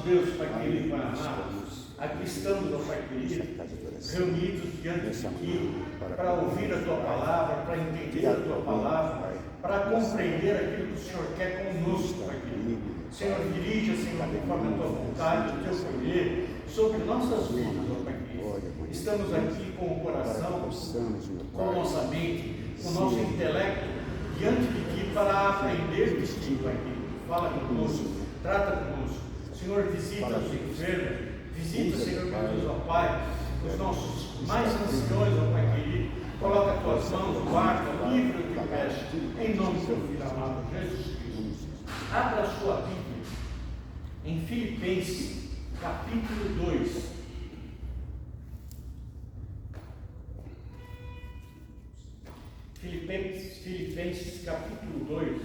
Deus, Pai querido, Pai amado, aqui estamos, ó Pai querido, reunidos diante de Ti, para ouvir a Tua palavra, para entender a Tua palavra, para compreender aquilo que o Senhor quer conosco, Pai querido. Senhor, dirija, Senhor, conforme a Tua vontade, o Teu poder, sobre nossas vidas, ó Pai querido. Estamos aqui com o coração, com a nossa mente, com o nosso intelecto, diante de Ti, para aprender de Ti, Pai querido. Fala conosco, trata conosco. Senhor, visita os enfermos, visita, Senhor, meu Deus, ó Pai, os nossos mais anciões, ó Pai querido. Coloca as Tuas mãos, guarda, livra o que peço, em nome do Teu Filho amado, Jesus Cristo. Abra a sua Bíblia em Filipenses, capítulo 2. Filipenses capítulo 2,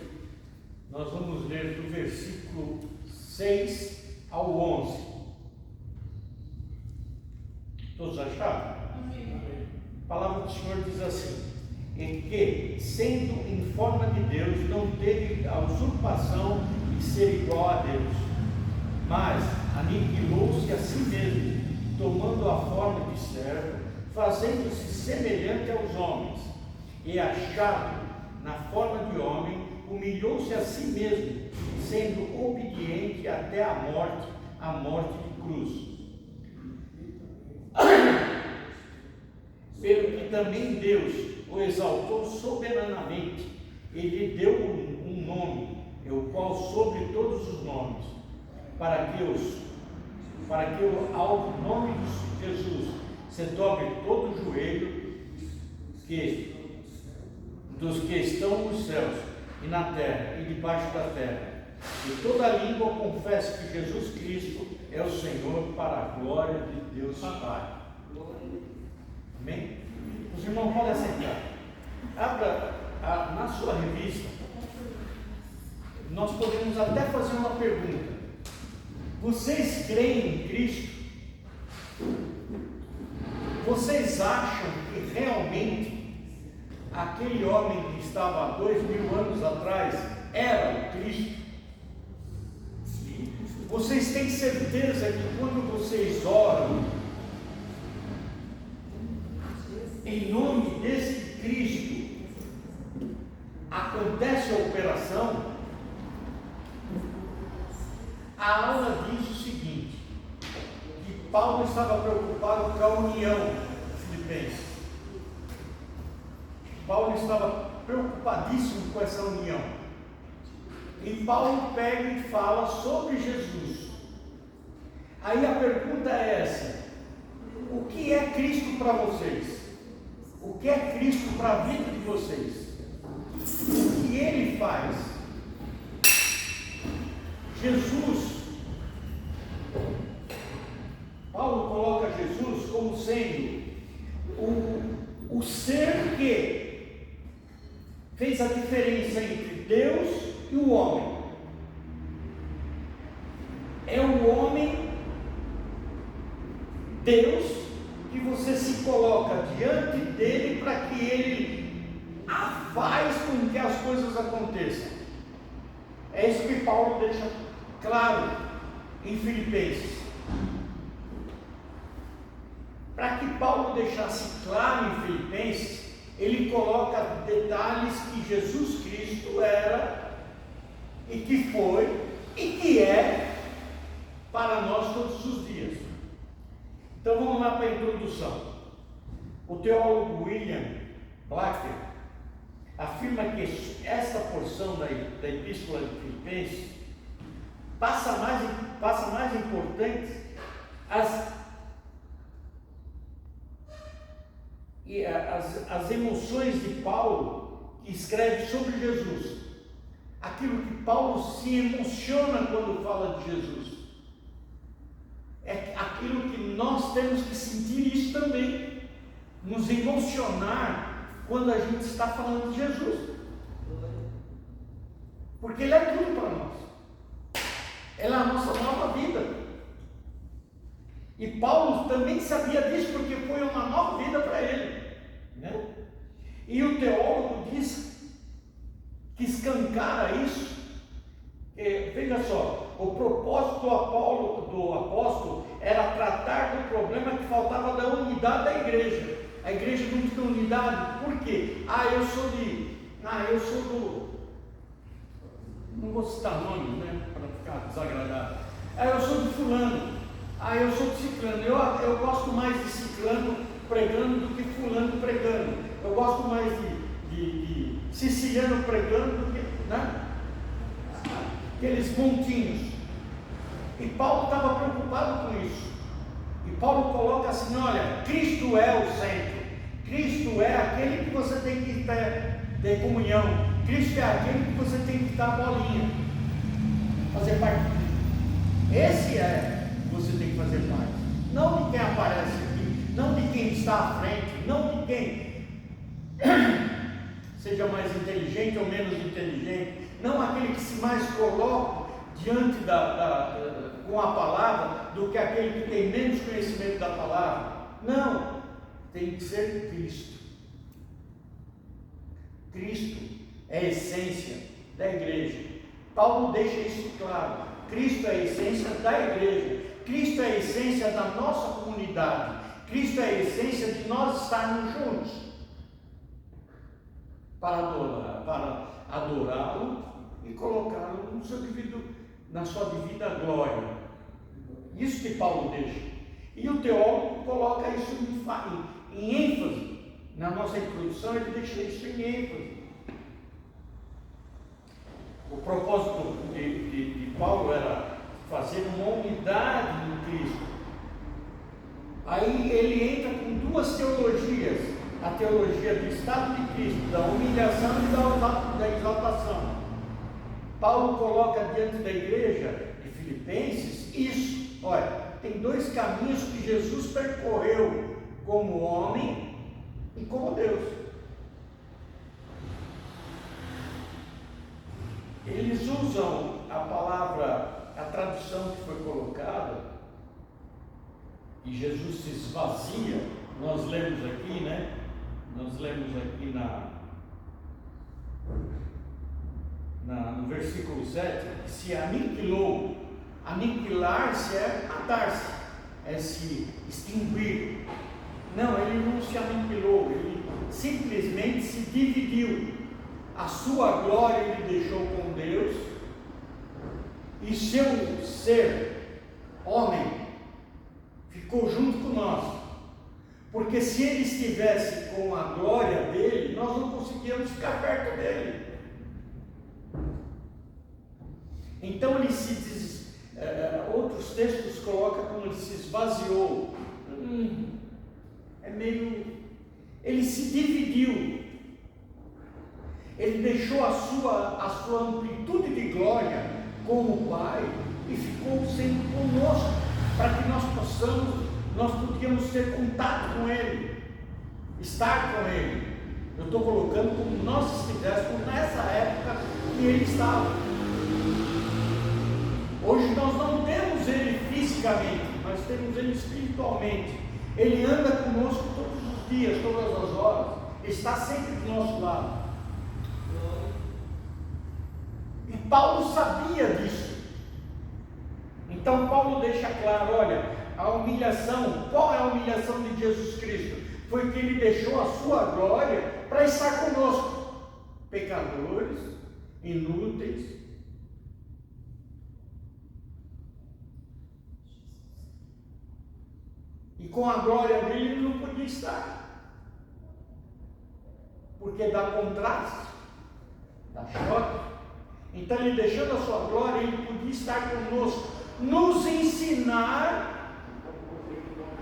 nós vamos ler do versículo 6 ao 11. Todos acharam? Amém. A palavra do Senhor diz assim: e que, sendo em forma de Deus, não teve a usurpação de ser igual a Deus, mas aniquilou-se a si mesmo, tomando a forma de servo, fazendo-se semelhante aos homens, e achado na forma de homem, humilhou-se a si mesmo, sendo obediente até a morte de cruz. Pelo que também Deus o exaltou soberanamente, e lhe deu um nome, o qual sobre todos os nomes, para que ao nome de Jesus se dobre todo o joelho dos que estão nos céus e na terra e debaixo da terra, e toda língua confesse que Jesus Cristo é o Senhor, para a glória de Deus Pai. Amém? Os irmãos podem sentar. Abra na sua revista. Nós podemos até fazer uma pergunta: vocês creem em Cristo? Vocês acham que realmente aquele homem que estava há 2000 anos atrás era o Cristo? Vocês têm certeza que quando vocês oram em nome desse Cristo, acontece a operação? A aula diz o seguinte, que Paulo estava preocupado com a união filipense. Paulo estava preocupadíssimo com essa união. E Paulo pega e fala sobre Jesus. Aí a pergunta é essa: o que é Cristo para vocês? O que é Cristo para a vida de vocês? O que Ele faz? Jesus, Paulo coloca Jesus como sendo o ser que fez a diferença entre Deus e o homem. É o homem, Deus, que você se coloca diante dele para que ele faz com que as coisas aconteçam. É isso que Paulo deixa claro em Filipenses. Para que Paulo deixasse claro em Filipenses, ele coloca detalhes que Jesus Cristo era, e que foi, e que é para nós todos os dias. Então vamos lá para a introdução. O teólogo William Blacker afirma que esta porção da Epístola de Filipenses passa mais importante as emoções de Paulo, que escreve sobre Jesus, aquilo que Paulo se emociona quando fala de Jesus, é aquilo que nós temos que sentir isso também, nos emocionar quando a gente está falando de Jesus, porque Ele é tudo para nós, Ele é a nossa nova vida. E Paulo também sabia disso, porque foi uma nova vida para ele, né? E o teólogo diz que escancara isso. Veja só, O propósito do apóstolo era tratar do problema que faltava da unidade da igreja. A igreja não tinha unidade. Por quê? Eu sou do... Não vou citar nomes, né? Para ficar desagradável. Eu sou de fulano. Eu sou de ciclano. Eu gosto mais de ciclano pregando do que fulano pregando. Eu gosto mais de siciliano pregando do que, né? Aqueles montinhos. E Paulo estava preocupado com isso. E Paulo coloca assim: olha, Cristo é o centro. Cristo é aquele que você tem que ter comunhão. Cristo é aquele que você tem que dar bolinha, fazer parte. Esse é que você tem que fazer parte. Não de quem aparece aqui, não de quem está à frente, não de quem seja mais inteligente ou menos inteligente, não aquele que se mais coloca diante com a palavra do que aquele que tem menos conhecimento da palavra. Não, tem que ser Cristo. Cristo é a essência da igreja. Paulo deixa isso claro. Cristo é a essência da igreja. Cristo é a essência da nossa comunidade. Cristo é a essência de nós estarmos juntos para adorá-lo e colocá-lo na sua devida glória. Isso que Paulo deixa. E o teólogo coloca isso em ênfase. Na nossa introdução ele deixa isso em ênfase. O propósito de Paulo era fazer uma unidade em Cristo. Aí ele entra com duas teologias: a teologia do estado de Cristo, da humilhação e da exaltação. Paulo coloca diante da igreja de Filipenses isso: olha, tem dois caminhos que Jesus percorreu como homem e como Deus. Eles usam a palavra, a tradução que foi colocada, e Jesus se esvazia. Nós lemos aqui, né? Nós lemos aqui no versículo 7, que se aniquilou. Aniquilar-se é matar-se, é se extinguir. Não, ele não se aniquilou, ele simplesmente se dividiu. A sua glória ele deixou com Deus, e seu ser, homem, ficou junto com nós. Porque se ele estivesse com a glória dele, nós não conseguíamos ficar perto dele. Então ele outros textos colocam como ele se esvaziou. Ele se dividiu. Ele deixou a sua amplitude de glória com o Pai e ficou sempre conosco, para que nós podíamos ter contato com Ele, estar com Ele. Eu estou colocando como nós estivéssemos nessa época que Ele estava. Hoje nós não temos Ele fisicamente, mas temos Ele espiritualmente. Ele anda conosco todos os dias, todas as horas, está sempre do nosso lado. E Paulo sabia disso. Então Paulo deixa claro: olha, a humilhação, qual é a humilhação de Jesus Cristo? Foi que ele deixou a sua glória para estar conosco, pecadores, inúteis. E com a glória dele ele não podia estar, porque dá contraste, dá choque. Então ele, deixando a sua glória, ele podia estar conosco, nos ensinar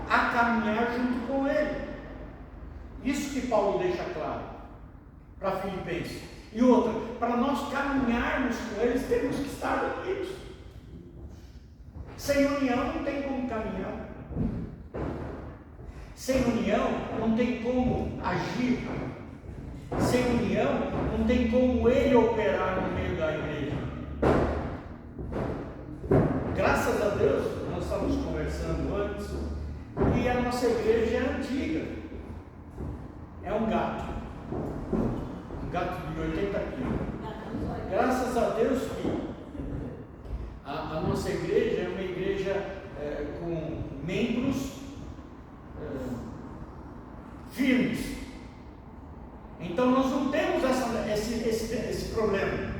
a caminhar junto com ele. Isso que Paulo deixa claro para Filipenses. E outra, para nós caminharmos com eles, temos que estar unidos. Sem união não tem como caminhar. Sem união não tem como agir. Sem união não tem como ele operar no meio da igreja. Graças a Deus, nós estávamos conversando antes, que a nossa igreja é antiga. É um gato de 80 quilos. Graças a Deus que a nossa igreja é uma igreja com membros firmes. Então nós não temos esse problema.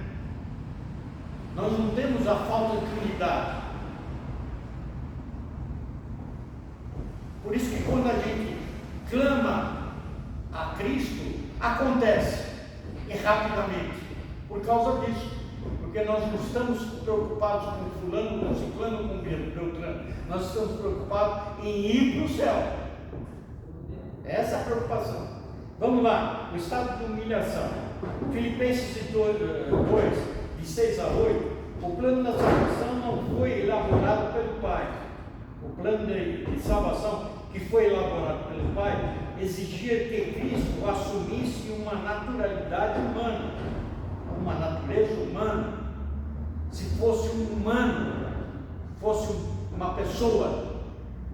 Nós não temos a falta de unidade. Por isso que quando a gente clama a Cristo, acontece, e rapidamente, por causa disso. Porque nós não estamos preocupados com fulano, com ciclano, com beltrano. Nós estamos preocupados em ir para o céu. Essa é a preocupação. Vamos lá, o estado de humilhação. Filipenses 2, de 6 a 8. O plano da salvação não foi elaborado pelo Pai. O plano de salvação que foi elaborado pelo Pai exigia que Cristo assumisse uma naturalidade humana, uma natureza humana. Se fosse um humano, fosse uma pessoa,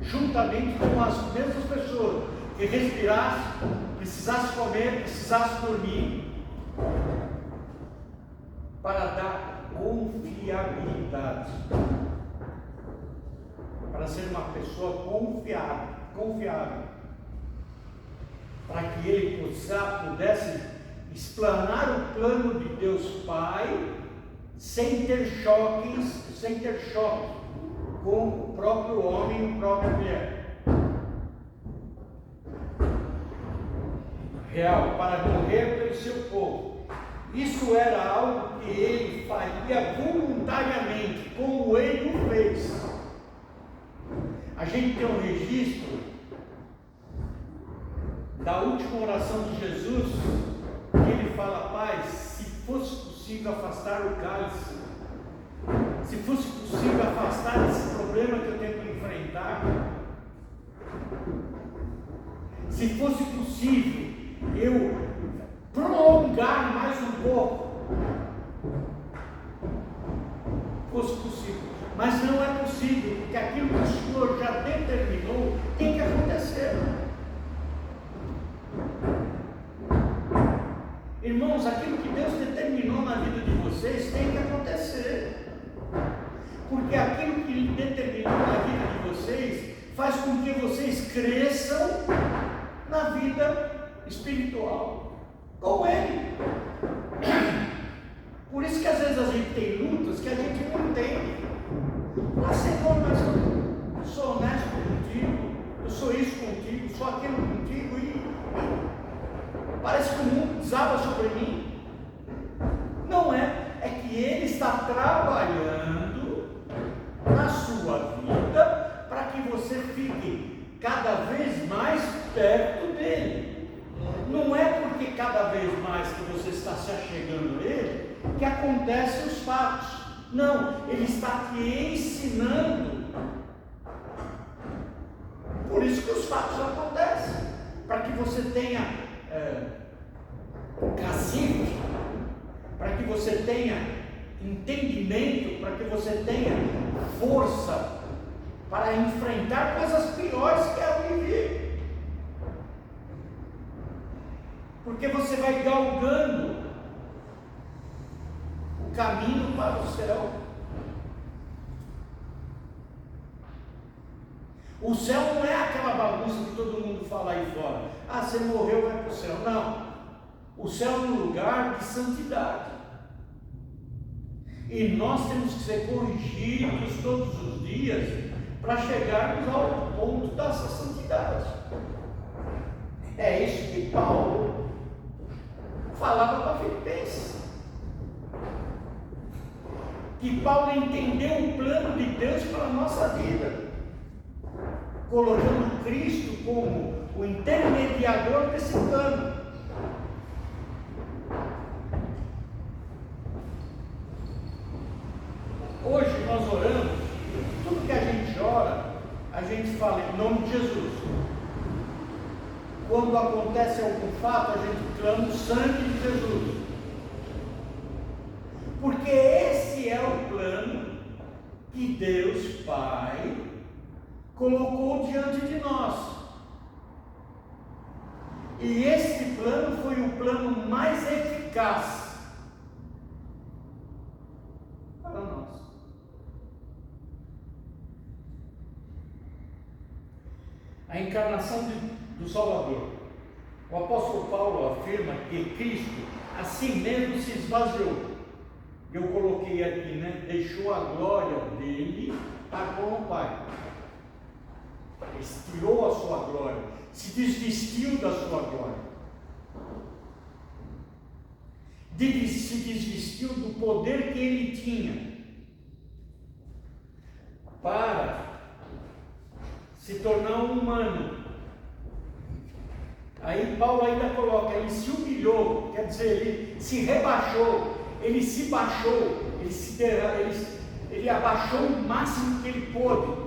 juntamente com as mesmas pessoas, que respirasse, precisasse comer, precisasse dormir, para dar confiabilidade, para ser uma pessoa confiável, para que ele pudesse explanar o plano de Deus Pai sem ter choque com o próprio homem e a própria mulher. Real, para morrer pelo seu povo. Isso era algo que ele faria voluntariamente, como ele o fez. A gente tem um registro da última oração de Jesus, que ele fala: Pai, se fosse possível afastar o cálice, se fosse possível afastar esse problema que eu tenho que enfrentar, se fosse possível eu prolongar mais um pouco, fosse possível, mas não é possível, porque aquilo que o Senhor já determinou tem que acontecer. Irmãos, aquilo que Deus determinou na vida de vocês tem que acontecer, porque aquilo que Ele determinou na vida de vocês faz com que vocês cresçam na vida espiritual com Ele. Por isso que às vezes a gente tem lutas que a gente não entende. Ah, Senhor, mas eu sou honesto contigo, eu sou isso contigo, sou aquilo contigo, e parece que o mundo desaba sobre mim. Não é, é que Ele está trabalhando na sua vida para que você fique cada vez mais perto dEle. Não é porque cada vez mais que você está se achegando a Ele que acontecem os fatos. Não, Ele está te ensinando. Por isso que os fatos acontecem, para que você tenha cacife, para que você tenha entendimento, para que você tenha força para enfrentar coisas piores que é o viver. Porque você vai galgando o caminho para o céu. O céu não é aquela bagunça que todo mundo fala aí fora. Ah, você morreu, vai para o céu. Não. O céu é um lugar de santidade. E nós temos que ser corrigidos todos os dias para chegarmos ao ponto dessa santidade. É isso que Paulo falava para Filipenses. Que Paulo entendeu o plano de Deus para a nossa vida, colocando Cristo como o intermediador desse plano. Hoje nós oramos, tudo que a gente ora, a gente fala em nome de Jesus. Quando acontece algum fato, a gente clama o sangue de Jesus. Porque esse é o plano que Deus Pai colocou diante de nós. E esse plano foi o plano mais eficaz para nós. encarnação do Salvador. O apóstolo Paulo afirma que Cristo a si mesmo se esvaziou. Eu coloquei aqui, né? Deixou a glória dele para com o Pai. Ele tirou a sua glória, se desvestiu da sua glória. Se desvestiu do poder que ele tinha para se tornar um humano. Aí Paulo ainda coloca, ele se humilhou, quer dizer, ele se rebaixou, ele se baixou, ele abaixou o máximo que ele pôde.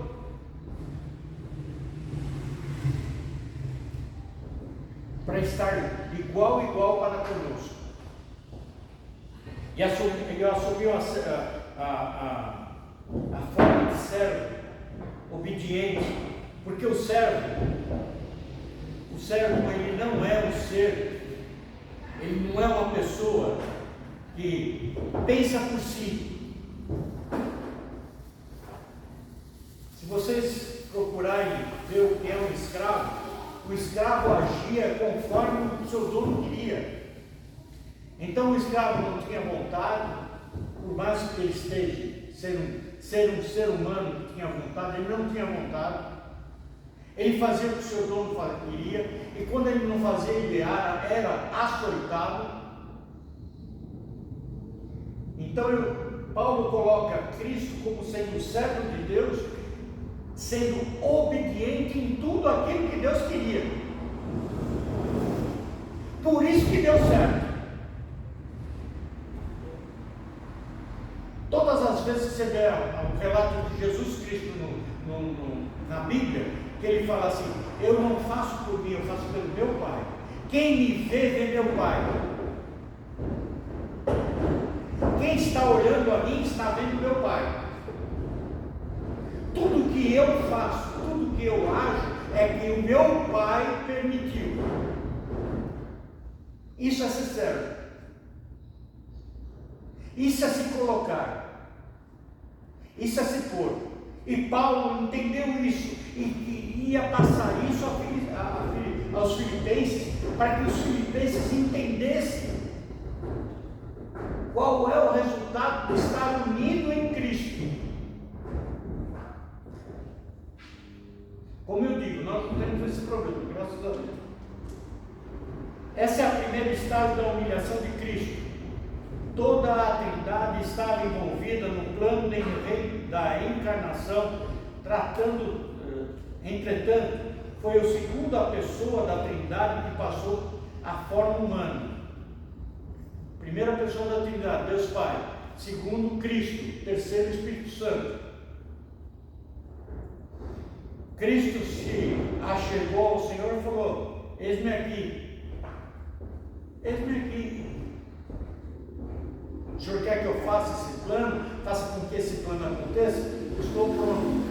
Para estar igual para conosco. E assumiu a forma de servo, obediente, porque o servo ele não é um ser, ele não é uma pessoa que pensa por si. Se vocês procurarem ver o que é um escravo, o escravo agia conforme o seu dono queria. Então o escravo não tinha vontade, por mais que ele esteja ser um ser humano que tinha vontade, ele não tinha vontade. Ele fazia o que o seu dono queria, e quando ele não fazia, ele era açoitado. Então Paulo coloca Cristo como sendo o servo de Deus, sendo obediente em tudo aquilo que Deus queria. Por isso que deu certo. Todas as vezes que você der o relato de Jesus Cristo na Bíblia, que ele fala assim: eu não faço por mim, eu faço pelo meu Pai. Quem me vê meu Pai. Quem está olhando a mim está vendo meu Pai. Tudo que eu faço, tudo que eu ajo, é que o meu Pai permitiu. Isso é ser servo. Isso é se colocar. Isso é se pôr. E Paulo entendeu isso e ia passar isso aos filipenses, para que os filipenses entendessem qual é o resultado de estar unido em Cristo. Como eu digo, nós não temos esse problema, graças a Deus. Essa é a primeira estágio da humilhação de Cristo. Toda a Trindade estava envolvida no plano da encarnação, entretanto, foi a segunda pessoa da Trindade que passou a forma humana. Primeira pessoa da Trindade, Deus Pai. Segundo, Cristo. Terceiro, Espírito Santo. Cristo se achegou ao Senhor e falou: eis-me aqui. Eis-me aqui. O Senhor quer que eu faça esse plano? Faça com que esse plano aconteça? Estou pronto.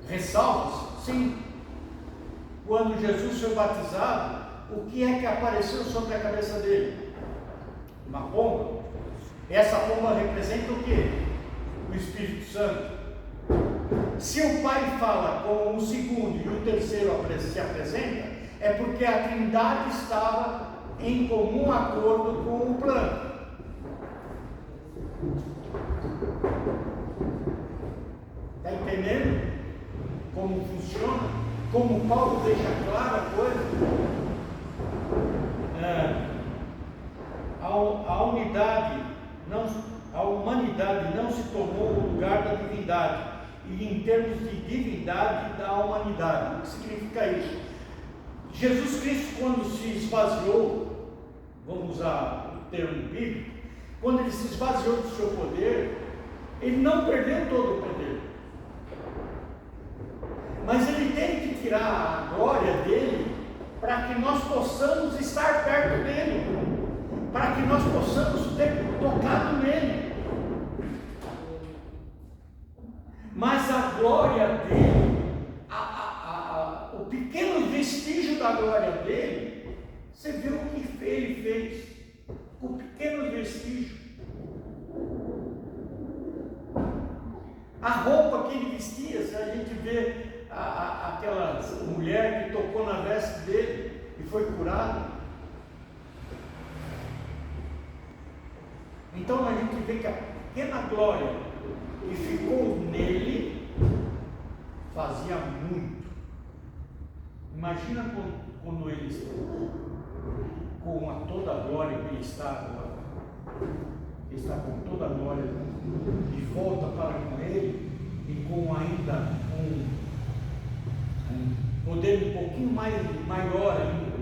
Ressalvas? Sim. Quando Jesus foi batizado, o que é que apareceu sobre a cabeça dele? Uma pomba. Essa pomba representa o quê? O Espírito Santo. Se o Pai fala com o segundo e o terceiro se apresenta, é porque a Trindade estava em comum acordo com o plano. Está entendendo como funciona? Como Paulo deixa clara a coisa? A humanidade não se tomou o lugar da divindade, e em termos de divindade da humanidade. O que significa isso? Jesus Cristo, quando se esvaziou, vamos usar o termo bíblico, quando ele se esvaziou do seu poder, ele não perdeu todo o poder, mas ele teve que tirar a glória dele para que nós possamos estar perto dele, para que nós possamos ter tocado nele. Mas a glória dele, o pequeno vestígio da glória dele, você viu o que ele fez, o pequeno vestígio. A roupa roupa que ele vestia. Se a gente vê aquela mulher que tocou na veste dele e foi curada. Então a gente vê que a pequena glória que ficou nele fazia muito. Imagina quando ele, com toda a glória que ele está agora, ele está com toda a glória de volta para com ele, e com ainda um poder um pouquinho maior ainda,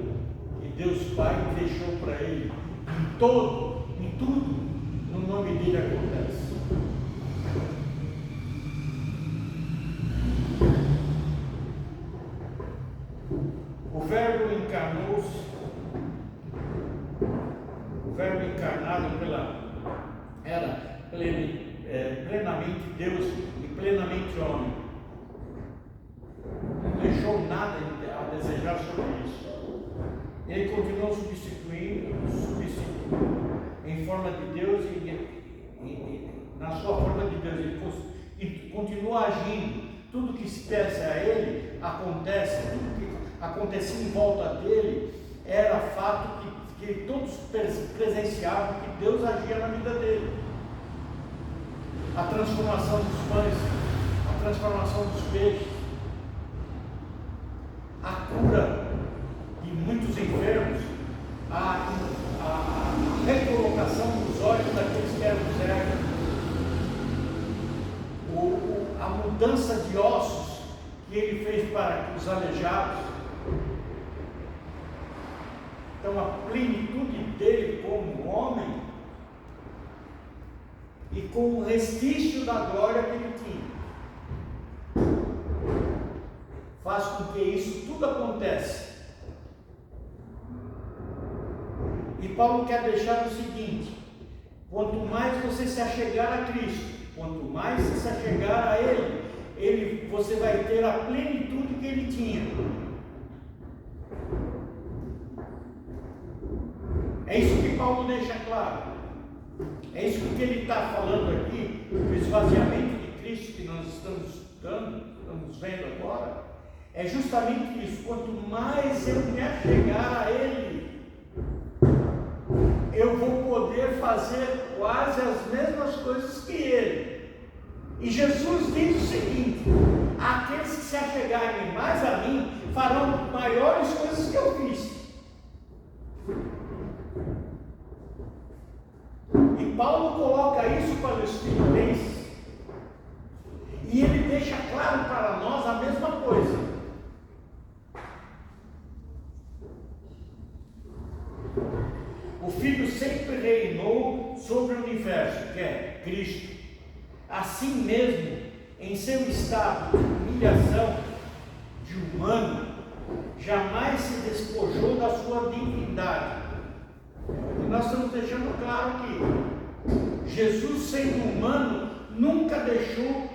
que Deus Pai deixou para ele. Em tudo, no nome dele acontece. O Verbo encarnou-se, o Verbo encarnado era plenamente Deus e plenamente homem. Não deixou nada a desejar sobre isso. Ele continuou substituindo em forma de Deus e na sua forma de Deus. Ele continua agindo. Tudo que se peça a ele acontece. Tudo que acontecia em volta dele era fato que todos presenciavam que Deus agia na vida dele. A transformação dos pães, a transformação dos peixes, a cura de muitos enfermos, a recolocação dos olhos daqueles que eram cegos, a mudança de ossos que ele fez para os aleijados. Então a plenitude dele como homem e com o restício da glória que ele tinha, faz com que isso tudo aconteça. E Paulo quer deixar o seguinte: quanto mais você se achegar a Cristo, quanto mais você se achegar a Ele, você vai ter a plenitude que Ele tinha. É isso que Paulo deixa claro. É isso que ele está falando aqui, o esvaziamento de Cristo que nós estamos vendo agora. É justamente isso. Quanto mais eu me achegar a Ele, eu vou poder fazer quase as mesmas coisas que Ele. E Jesus diz o seguinte: aqueles que se achegarem mais a mim farão maiores coisas que eu fiz. E Paulo coloca isso para os filipenses, e ele deixa claro para nós a mesma coisa. O Filho sempre reinou sobre o universo, que é Cristo. Assim mesmo, em seu estado de humilhação de humano, jamais se despojou da sua divindade. E nós estamos deixando claro que Jesus, sendo humano, nunca deixou,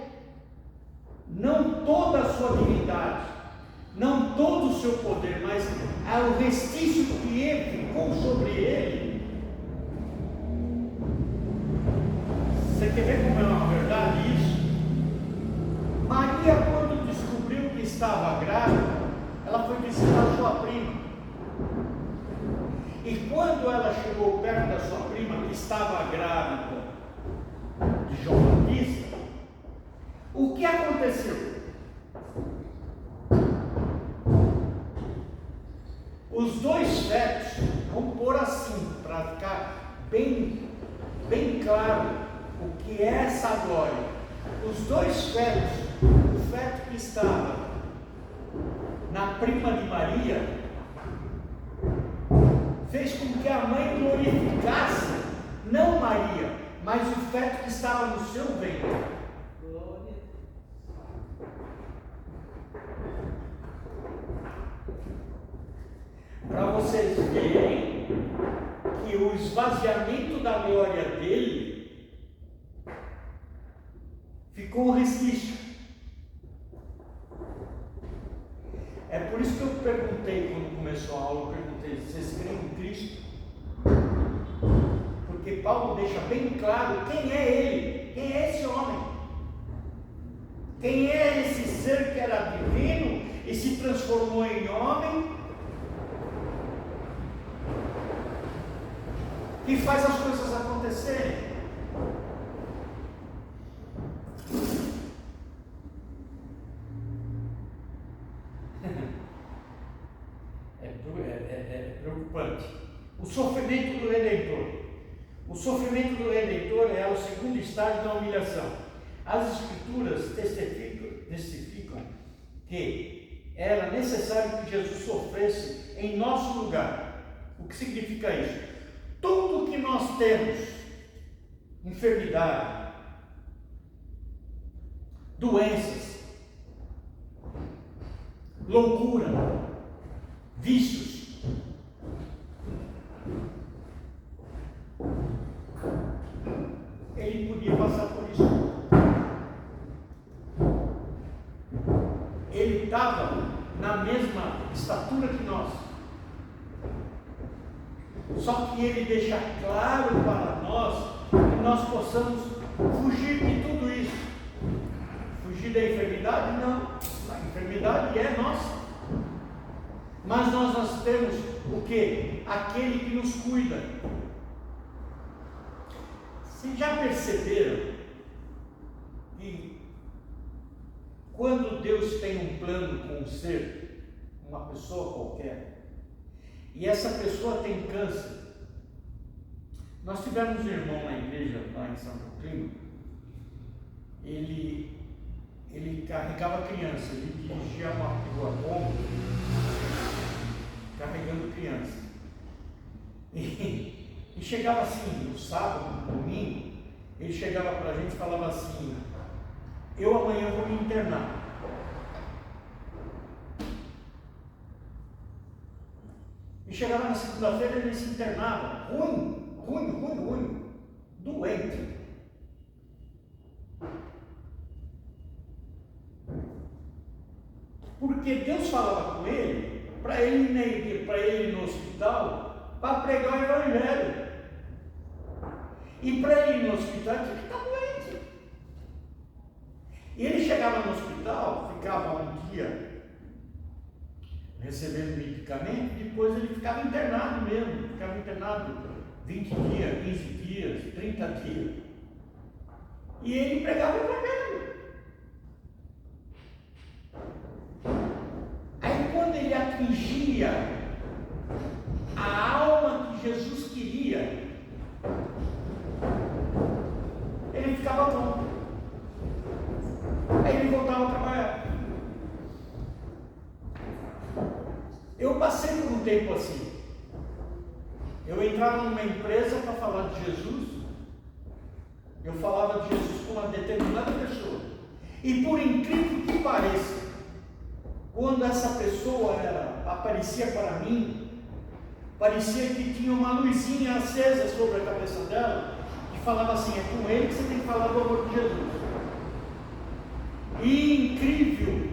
não toda a sua divindade, não todo o seu poder, mas o restício que ele ficou sobre ele. Você quer ver como é uma verdade isso? Maria, quando descobriu que estava grávida, ela foi visitar sua prima. E quando ela chegou perto da sua prima, que estava grávida de João Batista, o que aconteceu? Os dois fetos, vamos pôr assim, para ficar bem claro o que é essa glória. Os dois fetos, o feto que estava na prima de Maria, fez com que a mãe glorificasse, não Maria, mas o feto que estava no seu ventre. Para vocês verem que o esvaziamento da glória dele ficou um resquício. É por isso que eu perguntei, quando começou a aula, eu perguntei: vocês creem em Cristo? Porque Paulo deixa bem claro quem é ele, quem é esse homem. Quem é esse ser que era divino e se transformou em homem, que faz as coisas acontecerem? É preocupante. O sofrimento do Redentor. O sofrimento do Redentor é o segundo estágio da humilhação. As Escrituras testificam que era necessário que Jesus sofresse em nosso lugar. O que significa isso? Tudo que nós temos, enfermidade, doenças, loucura, vícios, ele podia passar por isso. Ele estava na mesma estatura que nós. Só que ele deixa claro para nós que nós possamos fugir de tudo isso. Fugir da enfermidade? Não. A enfermidade é nossa. Mas nós temos o quê? Aquele que nos cuida. Vocês já perceberam que quando Deus tem um plano com um ser, uma pessoa qualquer, e essa pessoa tem câncer? Nós tivemos um irmão na igreja lá em São Paulo. Ele carregava criança, ele dirigia uma bomba carregando criança. E chegava assim, no sábado, no domingo, ele chegava para a gente e falava assim: eu amanhã vou me internar. E chegava na segunda-feira, ele se internava, ruim, doente. Porque Deus falava com ele, para ele ir no hospital, para pregar o Evangelho. E para ele ir no hospital, ele tinha que estar doente. E ele chegava no hospital, ficava um dia recebendo medicamento, depois ele ficava internado mesmo, ficava internado 20 dias, 15 dias, 30 dias. E ele pregava o Evangelho. Aí quando ele atingia a alma que Jesus queria, ele ficava bom. Aí ele voltava a trabalhar. Eu passei por um tempo assim. Eu entrava numa empresa para falar de Jesus. Eu falava de Jesus com uma determinada pessoa. E por incrível que pareça, quando essa pessoa aparecia para mim, parecia que tinha uma luzinha acesa sobre a cabeça dela, que falava assim: é com ele que você tem que falar do amor de Jesus. E incrível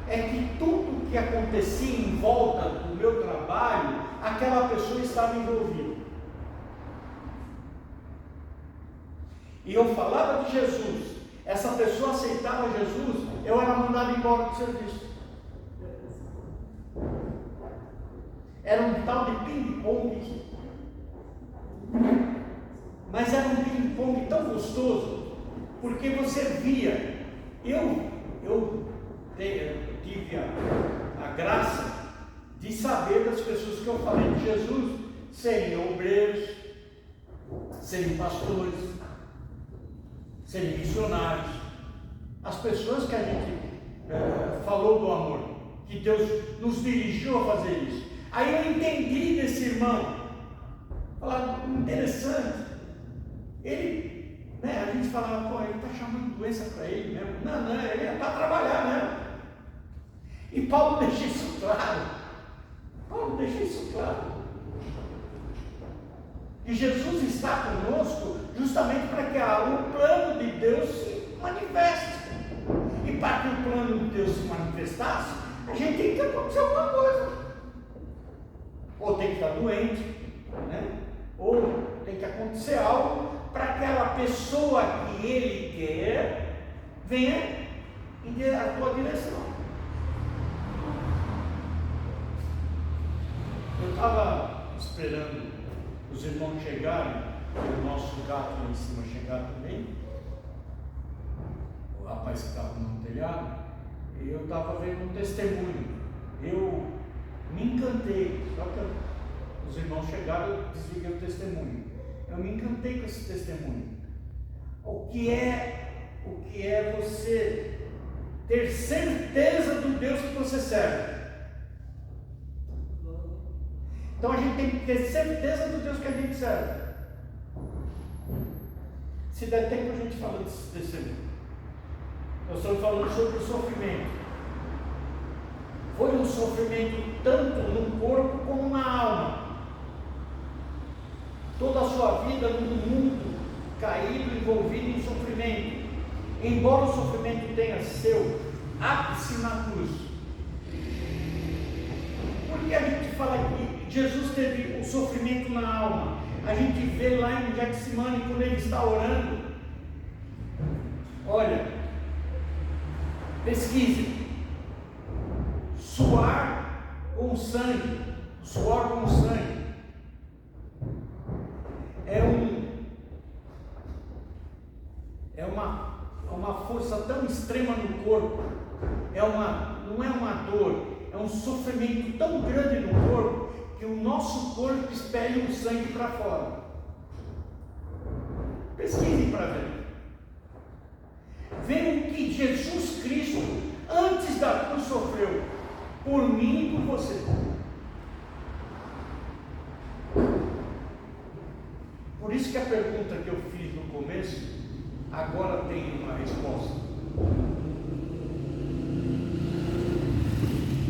é que tudo que acontecia em volta do meu trabalho, aquela pessoa estava envolvida. E eu falava de Jesus, essa pessoa aceitava Jesus, eu era mandado embora do serviço. Era um tal de ping-pong, mas era um ping-pong tão gostoso, porque você via, eu tive a graça de saber das pessoas que eu falei de Jesus serem obreiros, serem pastores, serem missionários, as pessoas que a gente falou do amor, que Deus nos dirigiu a fazer isso. Aí eu entendi desse irmão, falar interessante, ele, a gente falava, pô, ele está chamando doença para ele mesmo. Não, ele é para trabalhar mesmo. E Paulo deixa isso claro. E Jesus está conosco justamente para que o plano de Deus se manifeste. E para que o plano de Deus se manifestasse, a gente tem que acontecer alguma coisa. Ou tem que estar doente, ou tem que acontecer algo para aquela pessoa que ele quer venha ter a tua direção. Eu estava esperando os irmãos chegarem, e o nosso gato lá em cima chegar também, o rapaz que estava no telhado, e eu estava vendo um testemunho. Eu me encantei, só que os irmãos chegaram, eu desliguei o testemunho. Eu me encantei com esse testemunho. O que é você ter certeza do Deus que você serve? Então a gente tem que ter certeza do Deus que a gente serve. Se der tempo a gente fala desse testemunho. Nós estamos falando sobre o sofrimento. Foi um sofrimento tanto no corpo como na alma. Toda a sua vida no mundo caído, envolvido em sofrimento. Embora o sofrimento tenha seu ápice na cruz. Por que a gente fala que Jesus teve o sofrimento na alma? A gente vê lá em Getsemane, quando ele está orando. Olha, pesquise. Suar com sangue. Suor com sangue. É uma força tão extrema no corpo. Não é uma dor. É um sofrimento tão grande no corpo que o nosso corpo expele o sangue para fora. Pesquisem para ver. Vejam que Jesus Cristo, antes da cruz, sofreu por mim e por você. Por isso que a pergunta que eu fiz no começo, agora tem uma resposta.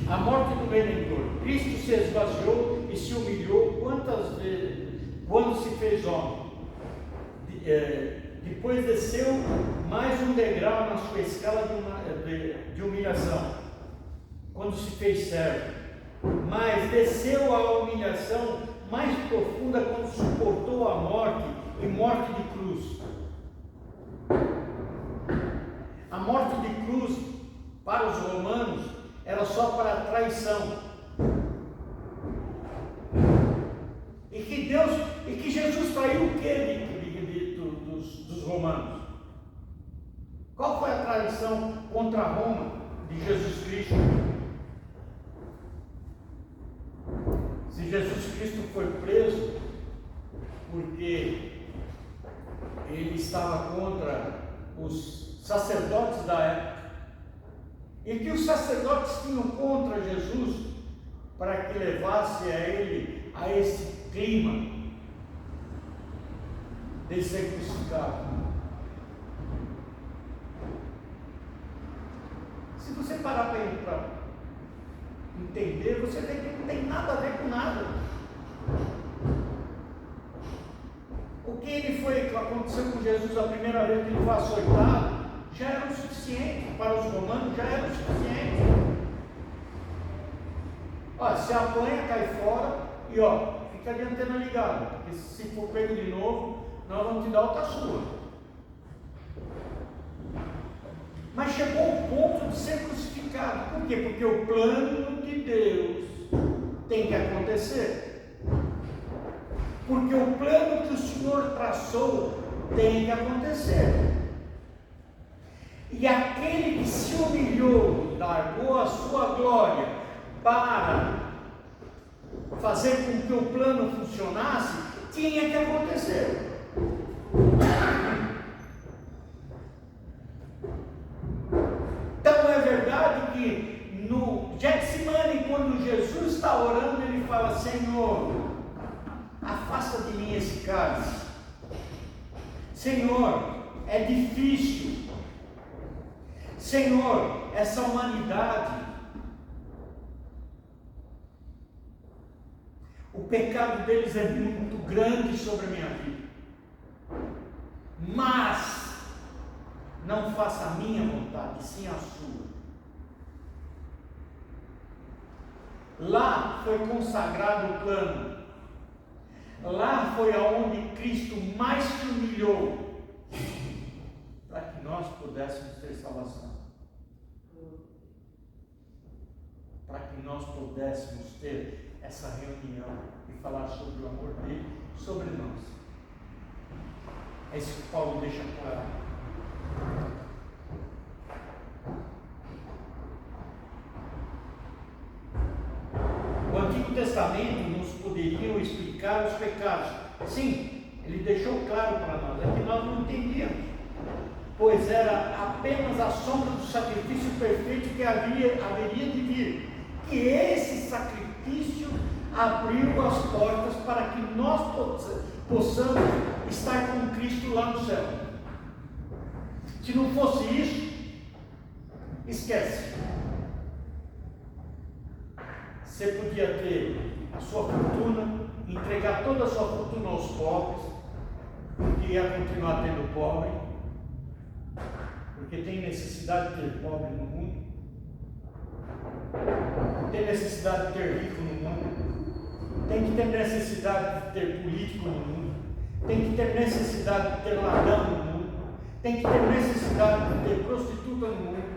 A morte do Redentor. Cristo se esvaziou e se humilhou quantas vezes? Quando se fez homem. Depois desceu mais um degrau na sua escala de humilhação. Quando se fez servo. Mas desceu a humilhação mais profunda quando suportou a morte e morte de cruz. A morte de cruz para os romanos era só para a traição. E que Jesus traiu o que dos romanos? Qual foi a traição contra Roma de Jesus Cristo? Se Jesus Cristo foi preso porque ele estava contra os sacerdotes da época, e que os sacerdotes tinham contra Jesus para que levasse a ele a esse clima de ser crucificado. Se você parar para entender, você vê que não tem nada a ver com nada. O que aconteceu com Jesus a primeira vez que ele foi açoitado, já era o suficiente. Para os romanos já era o suficiente. Ó, se apanha, cai fora e fica de antena ligada, porque se for pego de novo, nós vamos te dar outra sua. Mas chegou o ponto de ser crucificado. Por quê? Porque o plano de Deus tem que acontecer. Porque o plano que o Senhor traçou tem que acontecer. E aquele que se humilhou, largou a sua glória para fazer com que o plano funcionasse, tinha que acontecer. Então é verdade que no Getsemane, quando Jesus está orando, ele fala: Senhor, afasta de mim esse cálice. Senhor, é difícil. Senhor, essa humanidade, o pecado deles é muito grande sobre a minha vida. Mas não faça a minha vontade, sim a sua. Lá foi consagrado o plano. Lá foi aonde Cristo mais se humilhou para que nós pudéssemos ter salvação. que nós pudéssemos ter essa reunião e falar sobre o amor dele sobre nós. É isso que Paulo deixa claro. O Antigo Testamento nos poderiam explicar os pecados. Sim, ele deixou claro para nós, é que nós não entendíamos, pois era apenas a sombra do sacrifício perfeito que haveria de vir. Que esse sacrifício abriu as portas para que nós possamos estar com Cristo lá no céu. Se não fosse isso, esquece. Você podia ter a sua fortuna, entregar toda a sua fortuna aos pobres, porque ia continuar tendo pobre, porque tem necessidade de ter pobre no mundo, tem necessidade de ter rico no mundo, tem que ter necessidade de ter político no mundo, tem que ter necessidade de ter ladrão no mundo, tem que ter necessidade de ter prostituta no mundo.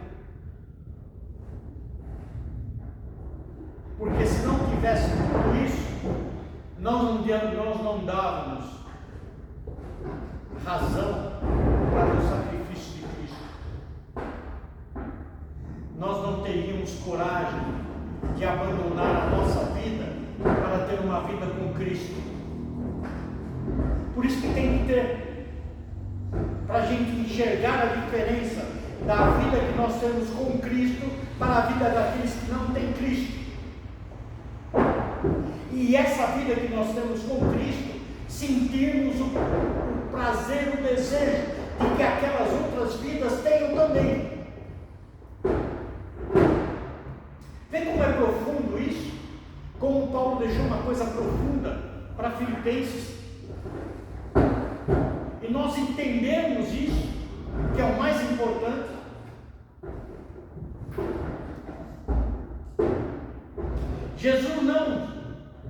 Porque se não tivesse tudo isso, nós não dávamos razão para o sacrifício de Cristo. Nós não teríamos coragem de abandonar a nossa vida para ter uma vida com Cristo. Por isso que tem que ter, para a gente enxergar a diferença da vida que nós temos com Cristo para a vida daqueles que não têm Cristo. E essa vida que nós temos com Cristo, sentirmos o prazer, o desejo de que aquelas outras vidas tenham também. Vê como é profundo isso? Como Paulo deixou uma coisa profunda para Filipenses. E nós entendemos isso, que é o mais importante. Jesus não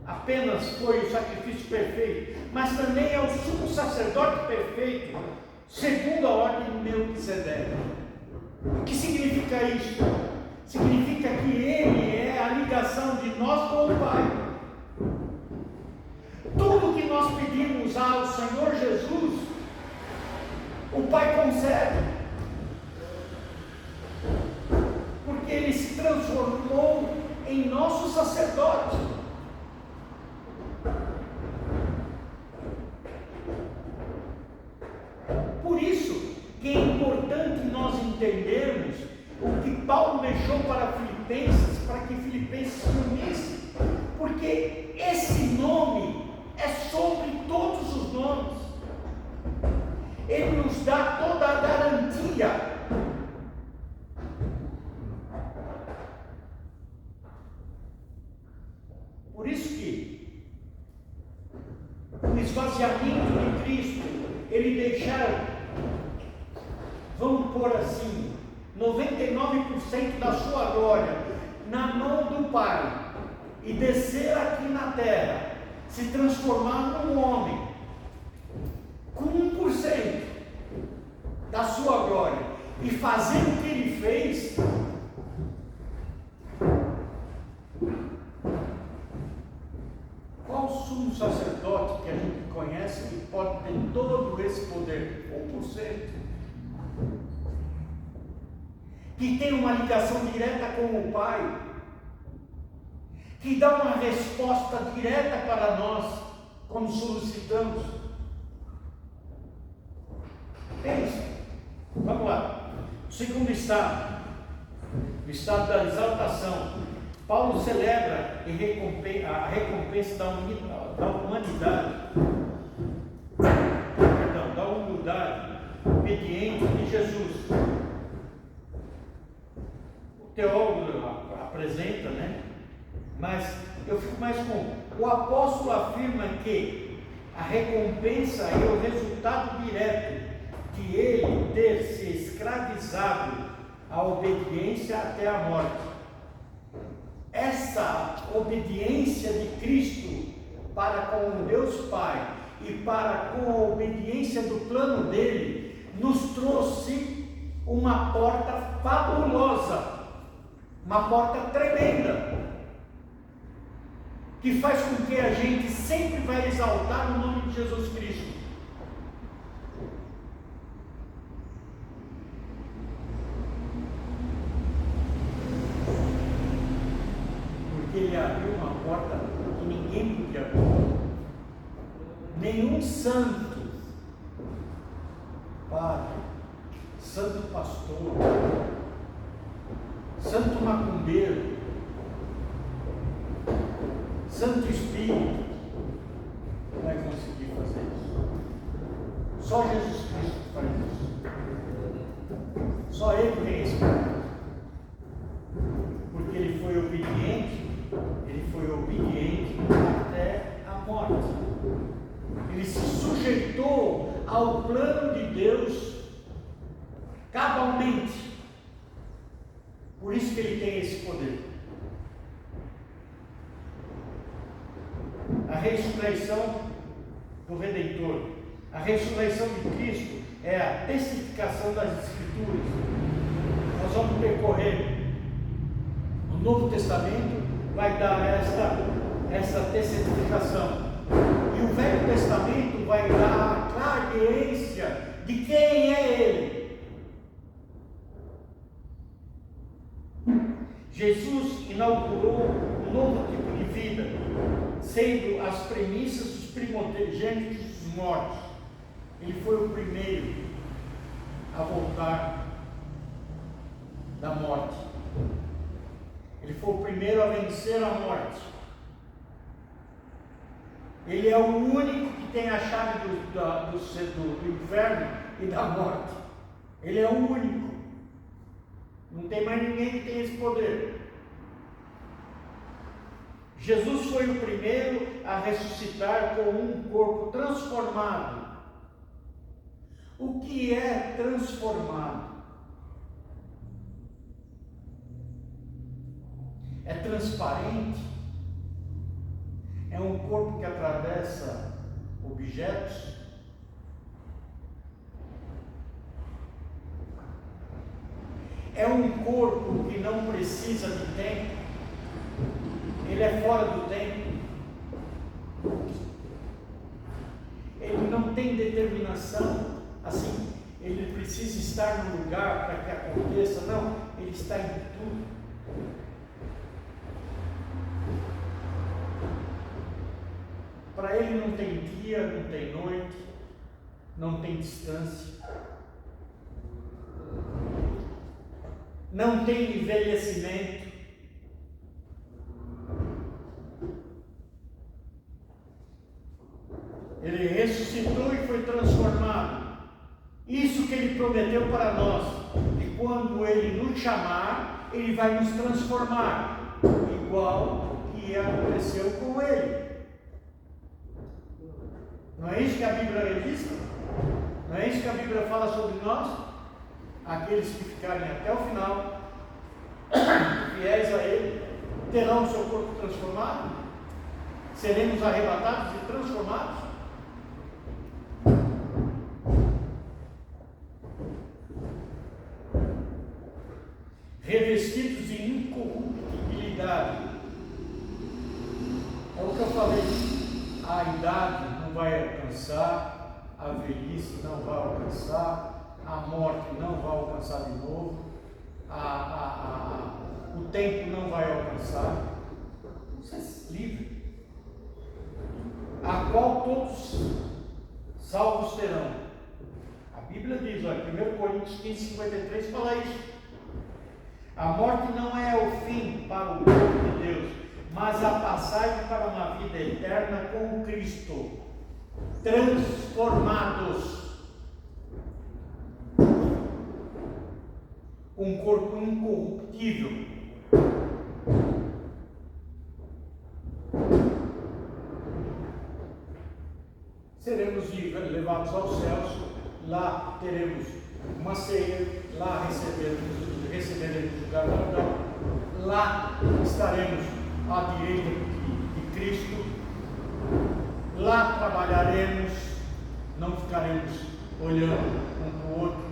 apenas foi o sacrifício perfeito, mas também é o sumo sacerdote perfeito, segundo a ordem de Melquisedeque. O que significa isso? Significa que ele é a ligação de nós com o Pai. Tudo que nós pedimos ao Senhor Jesus, o Pai concede, porque ele se transformou em nosso sacerdote. Por isso que é importante nós entendermos o que Paulo deixou para Filipenses, para que Filipenses se unisse, porque esse nome é sobre todos os nomes. Ele nos dá toda a garantia. Por isso que o esvaziamento de Cristo, ele deixar, vamos pôr assim, 99% da sua glória na mão do Pai, e descer aqui na terra, se transformar num homem, com 1% da sua glória, e fazer o que ele fez. Qual sumo sacerdote que a gente conhece que pode ter todo esse poder? 1%. Que tem uma ligação direta com o Pai, que dá uma resposta direta para nós quando solicitamos. Pensa, vamos lá. O segundo estado, o estado da exaltação. Paulo celebra a recompensa da humildade obediente de Jesus. O teólogo apresenta, né? Mas eu fico mais com. O apóstolo afirma que a recompensa é o resultado direto de ele ter se escravizado à obediência até a morte. Essa obediência de Cristo para com Deus Pai e para com a obediência do plano dele, nos trouxe uma porta fabulosa, uma porta tremenda, que faz com que a gente sempre vai exaltar o nome de Jesus Cristo. Porque Ele abriu uma porta que ninguém podia abrir. Nenhum santo, padre, santo pastor, santo macumbeiro, santo espírito vai conseguir fazer isso. Só Jesus Cristo faz isso. Só Ele tem esse poder. Porque Ele foi obediente até a morte. Ele se sujeitou ao plano de Deus cabalmente. Por isso que Ele tem esse poder. A ressurreição do Redentor, a ressurreição de Cristo é a testificação das Escrituras. Nós vamos percorrer o Novo Testamento, vai dar essa testificação, e o Velho Testamento vai dar a clarência de quem é Ele. Jesus inaugurou um novo tipo de vida, sendo as premissas dos primogênitos dos mortos. Ele foi o primeiro a voltar da morte. Ele foi o primeiro a vencer a morte. Ele é o único que tem a chave do inferno e da morte. Ele é o único. Não tem mais ninguém que tenha esse poder. Jesus foi o primeiro a ressuscitar com um corpo transformado. O que é transformado? É transparente? É um corpo que atravessa objetos? É um corpo que não precisa de tempo? Ele é fora do tempo? Ele não tem determinação, assim, ele precisa estar no lugar para que aconteça? Não, ele está em tudo. Para ele não tem dia, não tem noite, não tem distância, não tem envelhecimento. Ele ressuscitou e foi transformado. Isso que Ele prometeu para nós. E quando Ele nos chamar, Ele vai nos transformar, igual que aconteceu com Ele. Não é isso que a Bíblia registra? Não é isso que a Bíblia fala sobre nós? Aqueles que ficarem até o final, fiéis a Ele, terão o seu corpo transformado? Seremos arrebatados e transformados? Revestidos de incorruptibilidade. É o que eu falei. A idade não vai alcançar, a velhice não vai alcançar, a morte não vai alcançar de novo, o tempo não vai alcançar. Você é livre, a qual todos salvos terão. A Bíblia diz, olha, 1 Coríntios 15:53 fala isso. A morte não é o fim para o povo de Deus, mas a passagem para uma vida eterna com Cristo, transformados, com um corpo incorruptível. Seremos levados aos céus, lá teremos uma ceia, lá receberemos o galardão, lá estaremos à direita de Cristo, lá trabalharemos, não ficaremos olhando um para o outro,